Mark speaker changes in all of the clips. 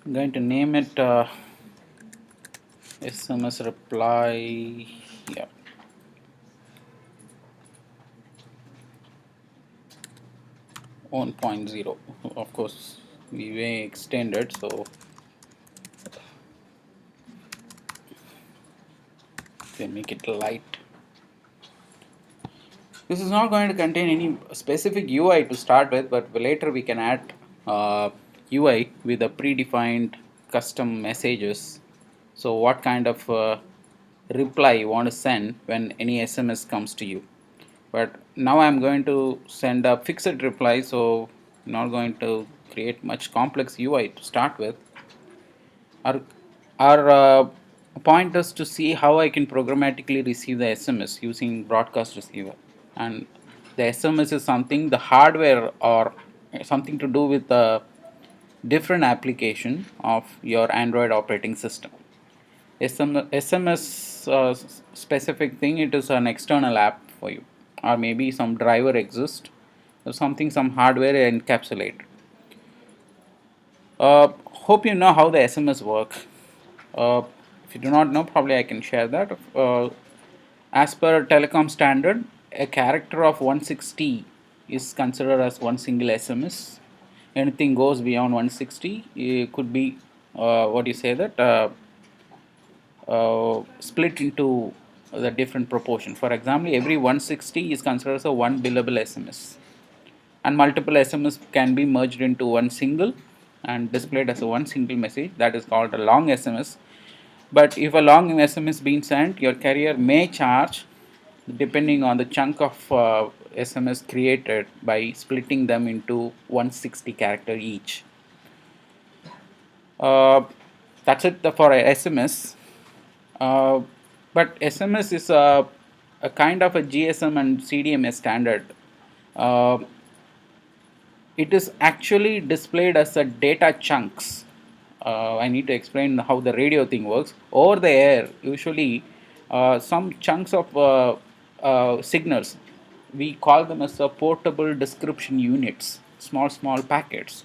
Speaker 1: I'm going to name it SMS reply. Yeah. One point zero. Of course, we may extend it, so we make it light. This is not going to contain any specific UI to start with, but later we can add UI with a predefined custom messages. So what kind of reply you want to send when any SMS comes to you. But now I'm going to send a fixed reply, so I'm not going to create much complex UI to start with. Our point is to see how I can programmatically receive the SMS using broadcast receiver. And the SMS is something, the hardware or something to do with the different application of your Android operating system. SMS specific thing, it is an external app for you, or maybe some driver exists, or something, some hardware encapsulated. Hope you know how the SMS work. If you do not know, probably I can share that. As per telecom standard, a character of 160 is considered as one single SMS. Anything goes beyond 160, it could be what you say that split into the different proportion. For example, every 160 is considered as a one billable SMS, and multiple SMS can be merged into one single and displayed as a one single message. That is called a long SMS. But if a long SMS being sent, your carrier may charge depending on the chunk of SMS created by splitting them into 160 character each. Uh, that's it for SMS. Uh, but SMS is a kind of a GSM and CDMA standard. Uh, it is actually displayed as a data chunks. I need to explain how the radio thing works. Over the air, usually some chunks of signals, we call them as a portable description units, small packets,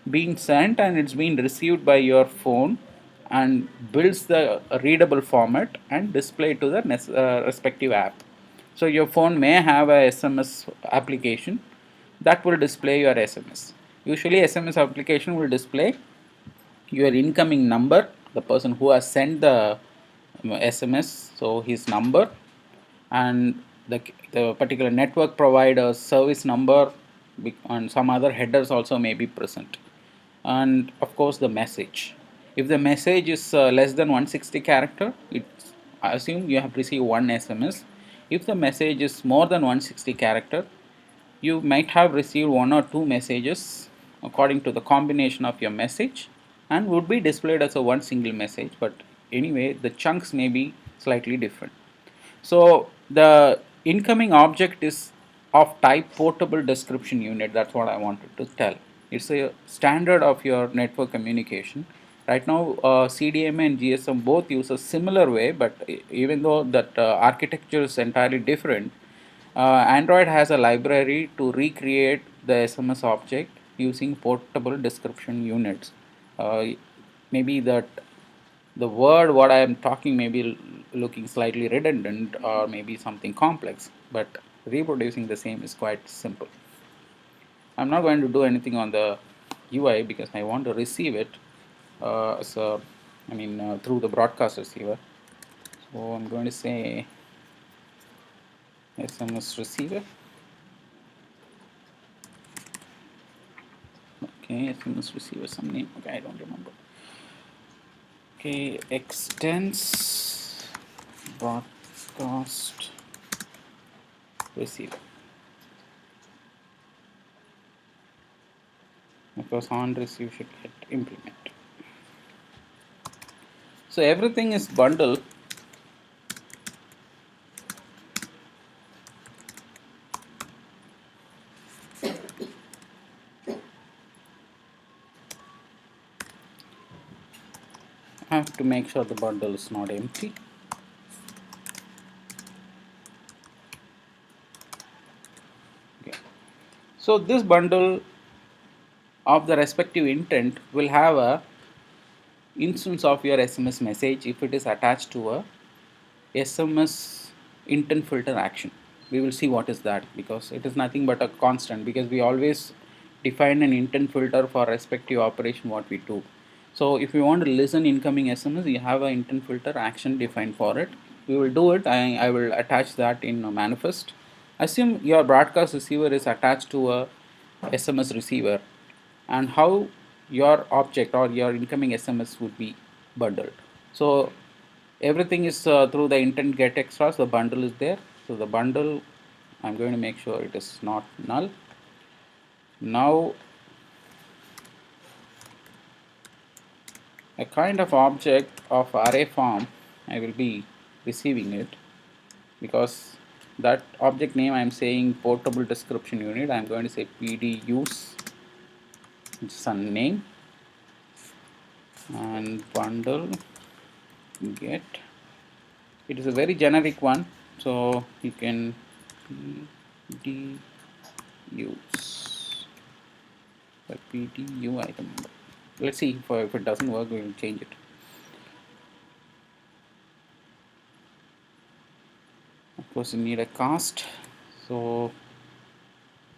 Speaker 1: being sent, and it's being received by your phone and builds the readable format and display to the respective app. So your phone may have a SMS application that will display your SMS. Usually SMS application will display your incoming number, the person who has sent the SMS, so his number, and the particular network provider service number, and some other headers also may be present, and of course the message. If the message is less than 160 character, it's, I assume you have received one SMS. If the message is more than 160 character, you might have received one or two messages according to the combination of your message, and would be displayed as a one single message, but anyway the chunks may be slightly different. So the incoming object is of type portable description unit. That's what I wanted to tell. It's a standard of your network communication. Right now, CDMA and GSM both use a similar way, but even though that architecture is entirely different, Android has a library to recreate the SMS object using portable description units. Uh, Maybe that the word what I am talking may be looking slightly redundant or maybe something complex, but reproducing the same is quite simple. I'm not going to do anything on the UI because I want to receive it through the broadcast receiver. So I'm going to say SMS receiver. Okay, SMS receiver, some name. Okay, I don't remember. Okay, extends broadcast receiver. Because on receive should get implement. So everything is bundled. I have to make sure the bundle is not empty. Okay. So this bundle of the respective intent will have a instance of your SMS message if it is attached to a SMS intent filter action. We will see what is that, because it is nothing but a constant, because we always define an intent filter for respective operation what we do. So if you want to listen incoming SMS, you have an intent filter action defined for it. We will do it. I will attach that in a manifest. Assume your broadcast receiver is attached to a SMS receiver, and how your object or your incoming SMS would be bundled. So everything is through the intent get extras. The bundle is there. So the bundle, I'm going to make sure it is not null. Now a kind of object of array form, I will be receiving it, because that object name I'm saying portable description unit. I'm going to say pd use some name and bundle get. It is a very generic one, so you can pd use the pdu item. Let's see if it doesn't work, we will change it. Of course, you need a cast. So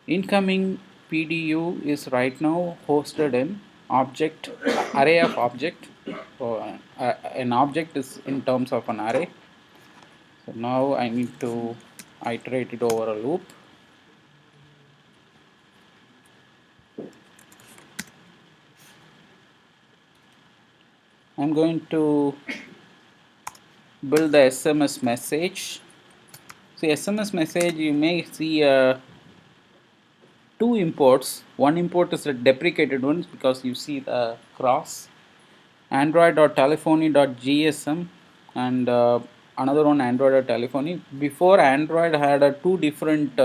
Speaker 1: incoming PDU is right now hosted in object array of object. So an object is in terms of an array. So now I need to iterate it over a loop. I'm going to build the SMS message. See, SMS message, you may see two imports. One import is a deprecated one because you see the cross android.telephony.gsm and another one android.telephony. Before, Android had two different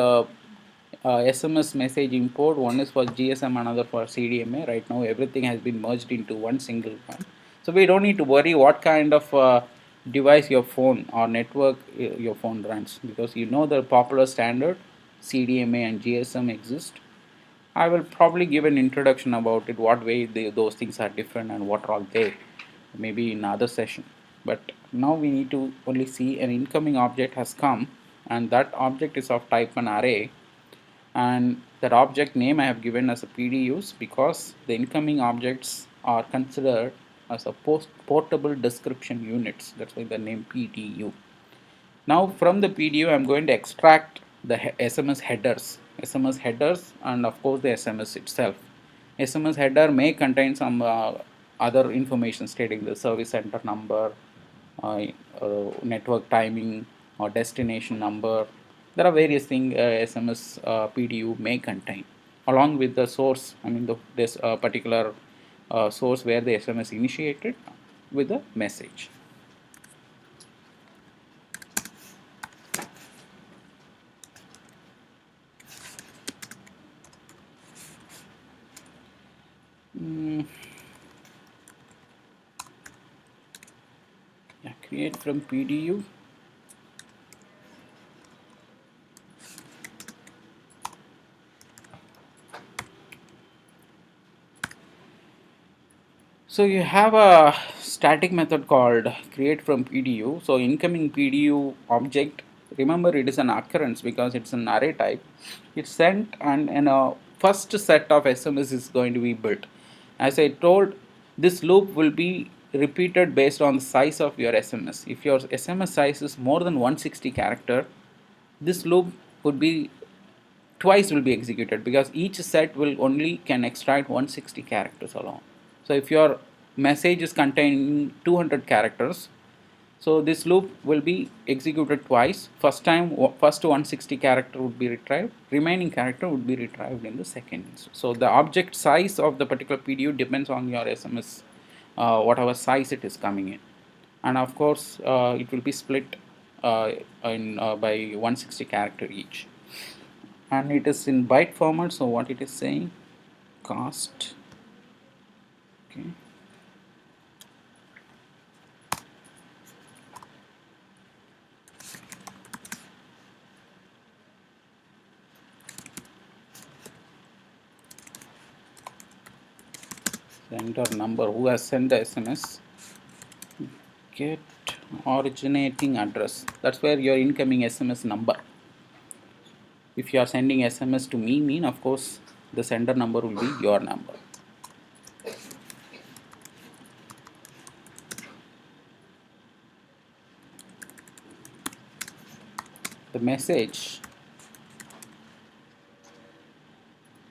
Speaker 1: SMS message import. One is for GSM, another for CDMA. Right now everything has been merged into one single one, so we don't need to worry what kind of device your phone or network your phone runs, because you know the popular standard CDMA and GSM exist. I will probably give an introduction about it, what way those things are different and what are all they, maybe in other session. But now we need to only see an incoming object has come, and that object is of type an array, and that object name I have given as a PDUs because the incoming objects are considered as a portable description units. That's why the name PDU. Now from the PDU I'm going to extract the SMS headers. SMS headers and of course the SMS itself. SMS header may contain some other information stating the service center number, uh, network timing or destination number. There are various things SMS PDU may contain along with the source, I mean this particular source where the SMS initiated with the message. Mm, yeah, create from PDU. So you have a static method called create from PDU. So incoming PDU object, remember it is an occurrence because it's an array type. It's sent and a first set of SMS is going to be built. As I told, this loop will be repeated based on the size of your SMS. If your SMS size is more than 160 character, this loop would be twice will be executed because each set will only can extract 160 characters alone. So if your message is containing 200 characters, so this loop will be executed twice. First time, first 160 character would be retrieved, remaining character would be retrieved in the second instance. So the object size of the particular PDU depends on your SMS, whatever size it is coming in, and of course it will be split by 160 character each, and it is in byte format. So what it is saying, cast, okay, sender number who has sent the SMS, get originating address. That's where your incoming SMS number. If you are sending SMS to me, mean of course the sender number will be your number. The message,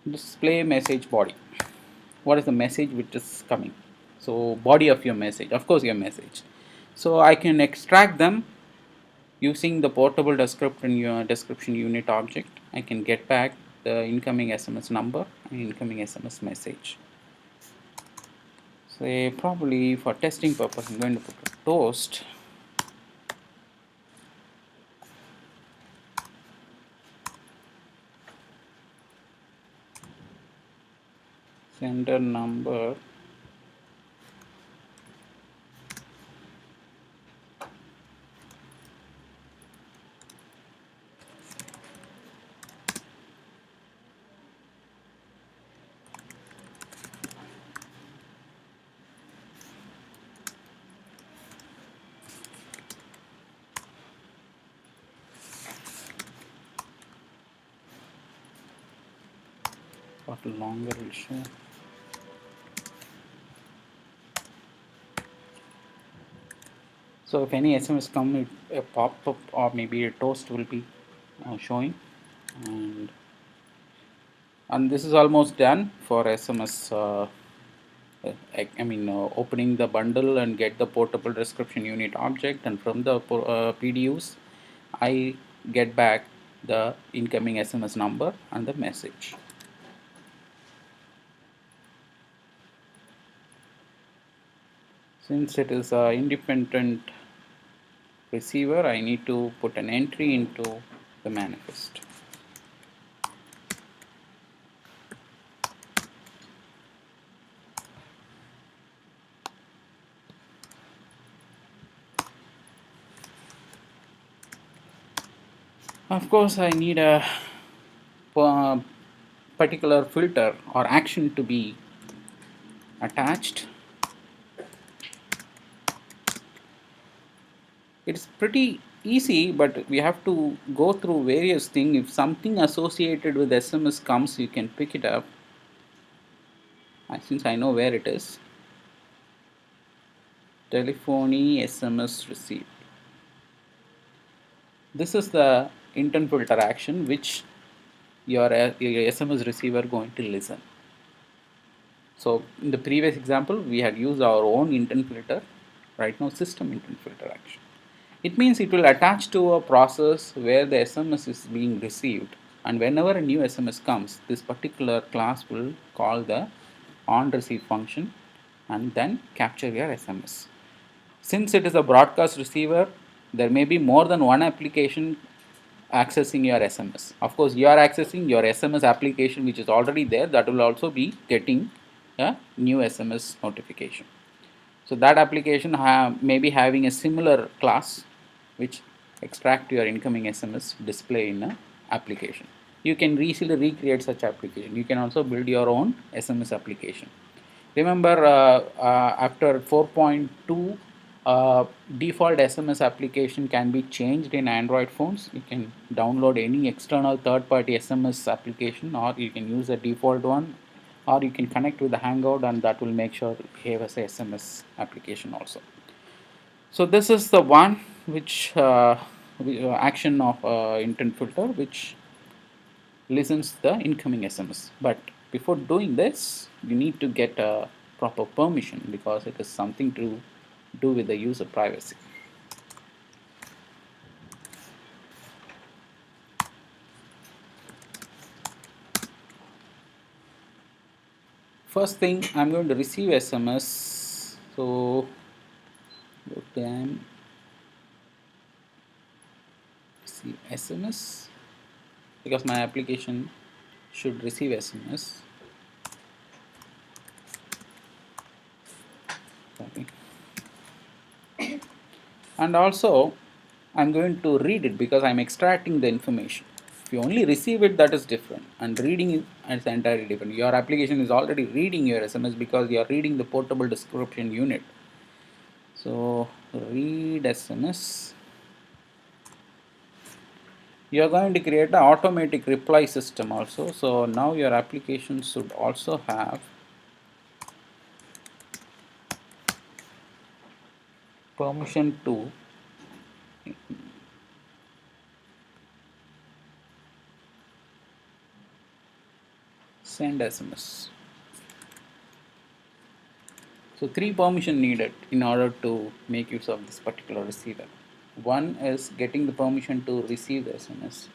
Speaker 1: display message body. What is the message which is coming? So body of your message, of course your message. So I can extract them using the portable description unit object. I can get back the incoming SMS number and incoming SMS message. Say probably for testing purpose I'm going to put a toast sender number what longer will show. So if any SMS come, a pop-up or maybe a toast will be showing, and this is almost done for SMS. Opening the bundle and get the portable description unit object, and from the PDUs, I get back the incoming SMS number and the message. Since it is an independent receiver, I need to put an entry into the manifest. Of course, I need a particular filter or action to be attached. It's pretty easy, but we have to go through various things. If something associated with SMS comes, you can pick it up. Since I know where it is, telephony SMS received. This is the intent filter action which your SMS receiver going to listen. So in the previous example, we had used our own intent filter. Right now, system intent filter action. It means it will attach to a process where the SMS is being received, and whenever a new SMS comes, this particular class will call the onReceive function and then capture your SMS. Since it is a broadcast receiver, there may be more than one application accessing your SMS. Of course, you are accessing your SMS application which is already there, that will also be getting a new SMS notification. So that application may be having a similar class which extract your incoming SMS display in a application. You can easily recreate such application. You can also build your own SMS application. Remember, after 4.2, default SMS application can be changed in Android phones. You can download any external third-party SMS application, or you can use a default one, or you can connect with the Hangout, and that will make sure you have a SMS application also. So this is the one which action of intent filter which listens the incoming SMS. But before doing this, you need to get a proper permission because it is something to do with the user privacy. First thing, I'm going to receive SMS. So receive SMS because my application should receive SMS. Okay. And also I'm going to read it because I'm extracting the information. If you only receive it, that is different, and reading is entirely different. Your application is already reading your SMS because you are reading the portable description unit. So read SMS. You are going to create an automatic reply system also. So now your application should also have permission to send SMS. So three permission needed in order to make use of this particular receiver. One is getting the permission to receive the SMS.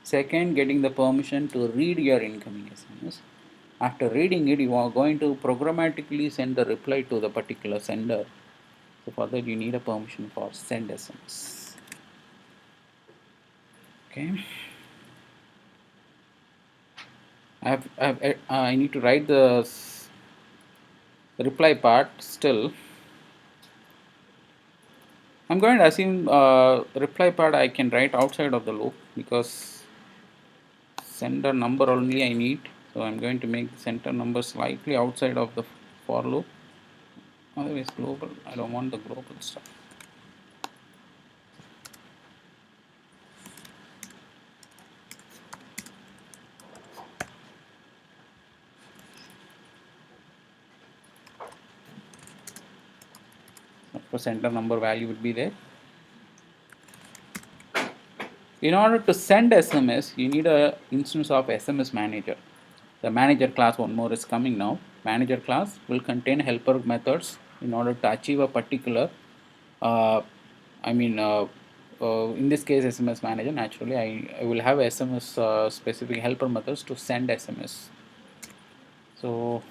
Speaker 1: Second, getting the permission to read your incoming SMS. After reading it, you are going to programmatically send the reply to the particular sender. So for that, you need a permission for send SMS. Okay. I need to write the reply part still. I'm going to assume reply part I can write outside of the loop because sender number only I need. So I'm going to make the center number slightly outside of the for loop. Otherwise global. I don't want the global stuff. Of course, center number value would be there. In order to send SMS, you need a instance of SMS manager. The manager class, one more is coming now. Manager class will contain helper methods in order to achieve a particular, uh, I mean, in this case SMS manager, naturally I will have SMS specific helper methods to send SMS. So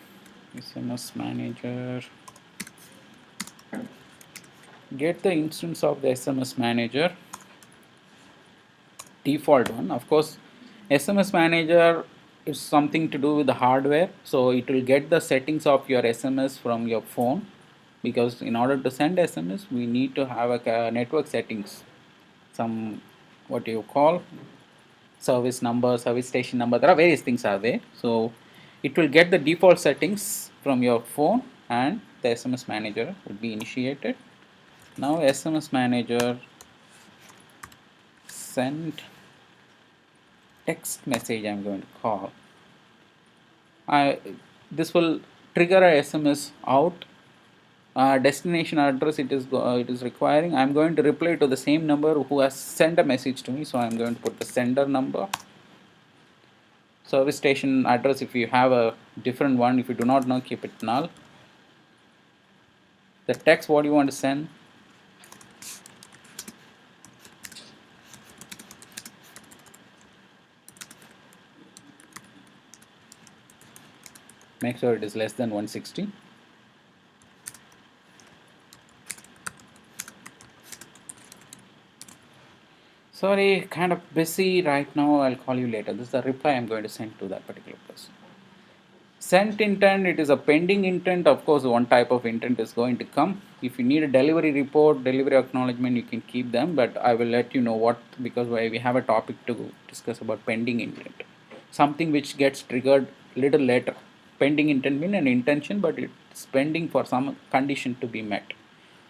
Speaker 1: SMS manager, get the instance of the SMS manager, default one. Of course, SMS manager is something to do with the hardware, so it will get the settings of your SMS from your phone, because in order to send SMS we need to have a network settings, some what you call service number, service station number, there are various things are there. So it will get the default settings from your phone and the SMS manager will be initiated. Now SMS manager send text message I'm going to call. This will trigger a SMS out. Destination address it is requiring. I'm going to reply to the same number who has sent a message to me, so I'm going to put the sender number. Service station address, if you have a different one, if you do not know, keep it null. The text what you want to send, make sure it is less than 160. Sorry, kind of busy right now, I'll call you later. This is the reply I'm going to send to that particular person. Sent intent, it is a pending intent. Of course, one type of intent is going to come. If you need a delivery report, delivery acknowledgement, you can keep them, but I will let you know what, because we have a topic to discuss about pending intent. Something which gets triggered little later. Pending intent means an intention, but it's pending for some condition to be met.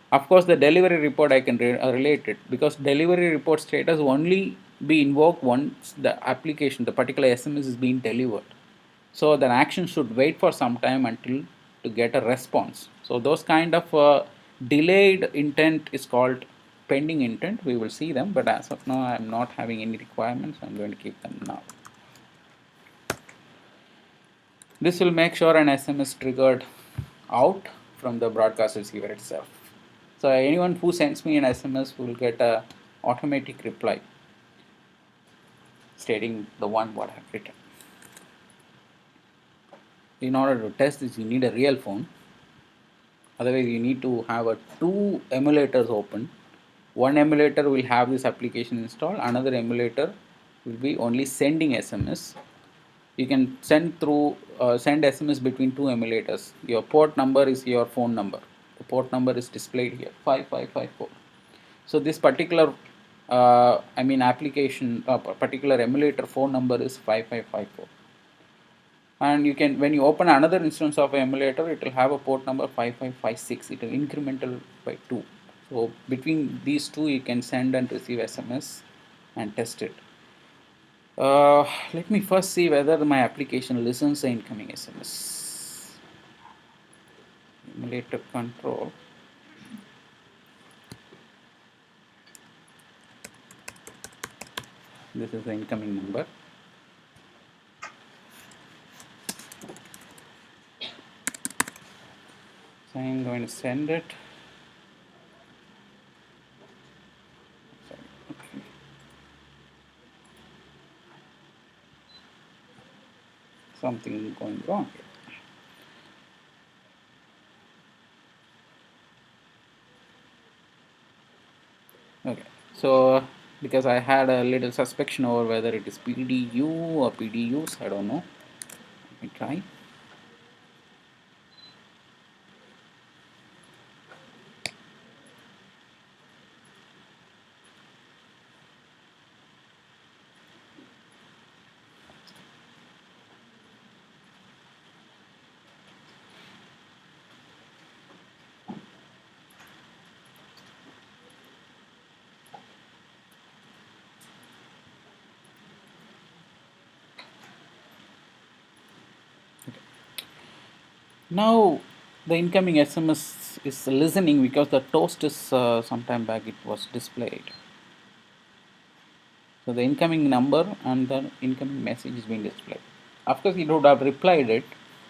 Speaker 1: Of course, the delivery report I can relate it, because delivery report status only be invoked once the application, the particular SMS is being delivered. So the action should wait for some time until to get a response. So those kind of delayed intent is called pending intent. We will see them, but as of now I am not having any requirements. I'm going to keep them now. This will make sure an SMS triggered out from the broadcast receiver itself. So anyone who sends me an SMS will get a automatic reply stating the one what I have written. In order to test this, you need a real phone. Otherwise, you need to have two emulators open. One emulator will have this application installed. Another emulator will be only sending SMS. You can send SMS between two emulators. Your port number is your phone number. The port number is displayed here, 5554. So this particular I mean application, particular emulator phone number is 5554. And you can, when you open another instance of emulator, it will have a port number 5556. It will incremental by 2. So between these two, you can send and receive SMS and test it. Let me first see whether my application listens the incoming SMS. Emulator control. This is the incoming number. So I'm going to send it. Sorry. Okay. Something going wrong here. Okay, so because I had a little suspicion over whether it is PDU or PDUs, I don't know. Let me try. Now the incoming SMS is listening because the toast is sometime back it was displayed. So the incoming number and the incoming message is being displayed. Of course, it would have replied it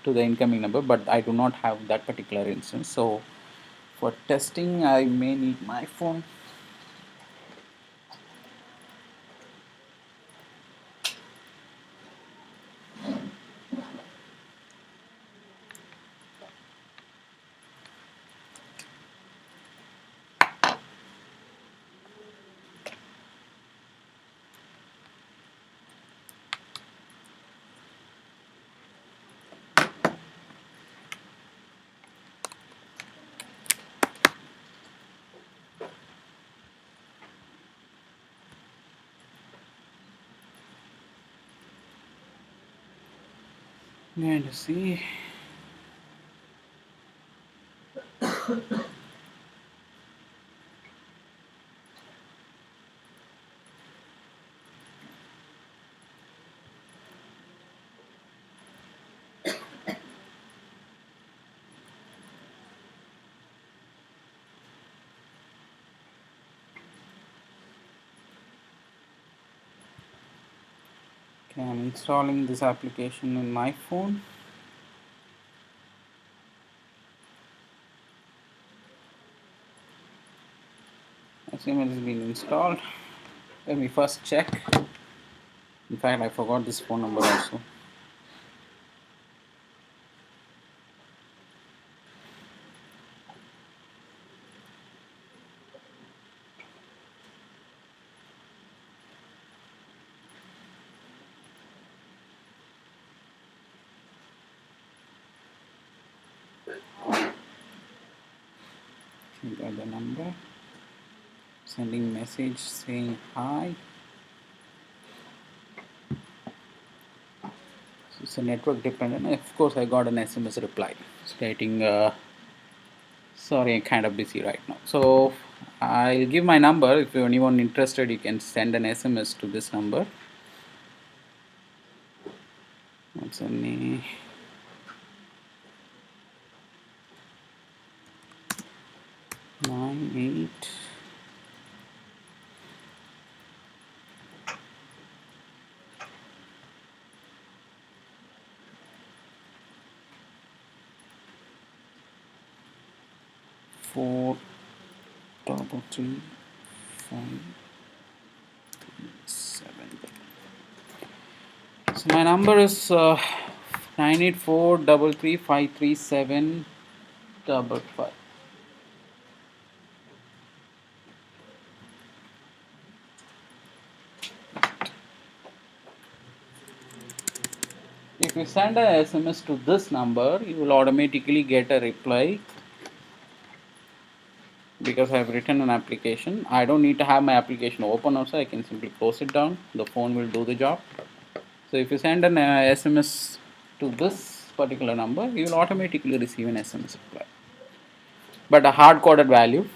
Speaker 1: to the incoming number, but I do not have that particular instance. So for testing, I may need my phone. I'm going to see. Okay, I'm installing this application in my phone. HTML has been installed. Let me first check. In fact, I forgot this phone number also. Got the number. Sending message saying hi. So it's a network dependent. Of course, I got an SMS reply stating, sorry, I'm kind of busy right now. So I'll give my number. If anyone interested, you can send an SMS to this number. What's the name? Nine eight. Four double three 537. So my number is 98433533755. If you send a SMS to this number, you will automatically get a reply because I've written an application. I don't need to have my application open also. I can simply close it down. The phone will do the job. So if you send an SMS to this particular number, you will automatically receive an SMS reply. But a hard coded value.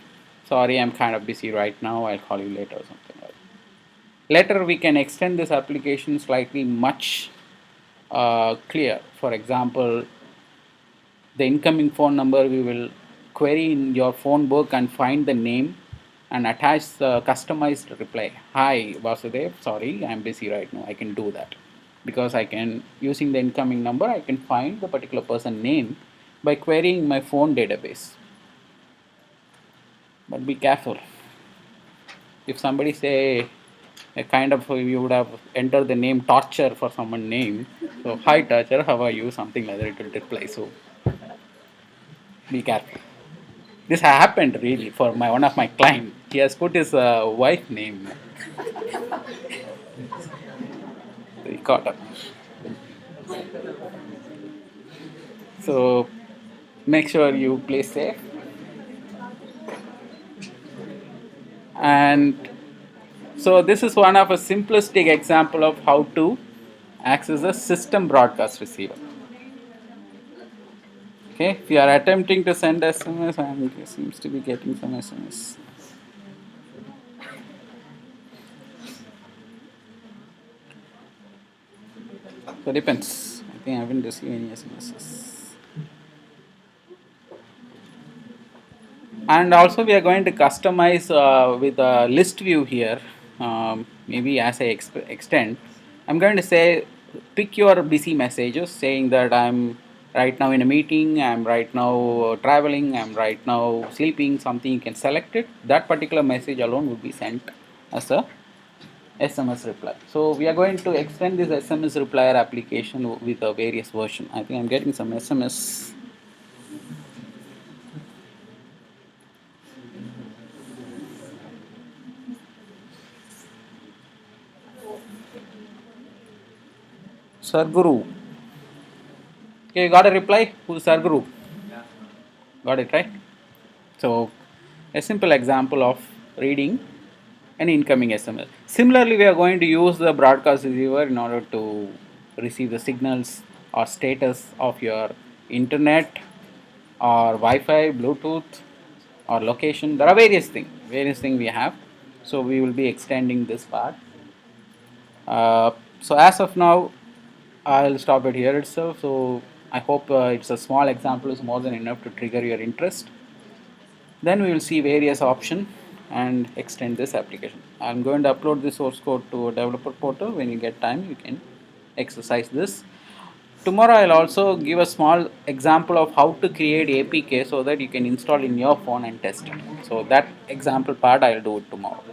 Speaker 1: Sorry, I'm kind of busy right now. I'll call you later or something like that. Later, we can extend this application slightly much clear. For example, the incoming phone number, we will query in your phone book and find the name and attach the customized reply. Hi Vasudev, sorry, I'm busy right now. I can do that because I can, using the incoming number, I can find the particular person name by querying my phone database. But be careful. If somebody say a kind of, you would have entered the name torture for someone name. So hi torture, how are you? Something like that it will reply. So be careful. This happened really for my one of my client. He has put his wife name. He caught up. So make sure you play safe. And so this is one of a simplistic example of how to access a system broadcast receiver. Okay, if you are attempting to send SMS, I seems to be getting some SMS. So depends. I think I haven't received any SMSs. And also we are going to customize with a list view here. Maybe as I extend, I'm going to say pick your busy messages saying that I'm right now in a meeting, I'm right now traveling, I'm right now sleeping, something. You can select it. That particular message alone would be sent as a SMS reply. So we are going to extend this SMS replier application with a various version. I think I'm getting some SMS. Sarguru. Okay, you got a reply? Who's Sarguru? Got it, right? So a simple example of reading an incoming SMS. Similarly, we are going to use the broadcast receiver in order to receive the signals or status of your internet or Wi-Fi, Bluetooth or location. There are various things we have. So we will be extending this part. So as of now, I'll stop it here itself. So I hope it's a small example is more than enough to trigger your interest. Then we will see various options and extend this application. I'm going to upload the source code to a developer portal. When you get time, you can exercise this. Tomorrow I'll also give a small example of how to create APK so that you can install in your phone and test it. So that example part I'll do it tomorrow.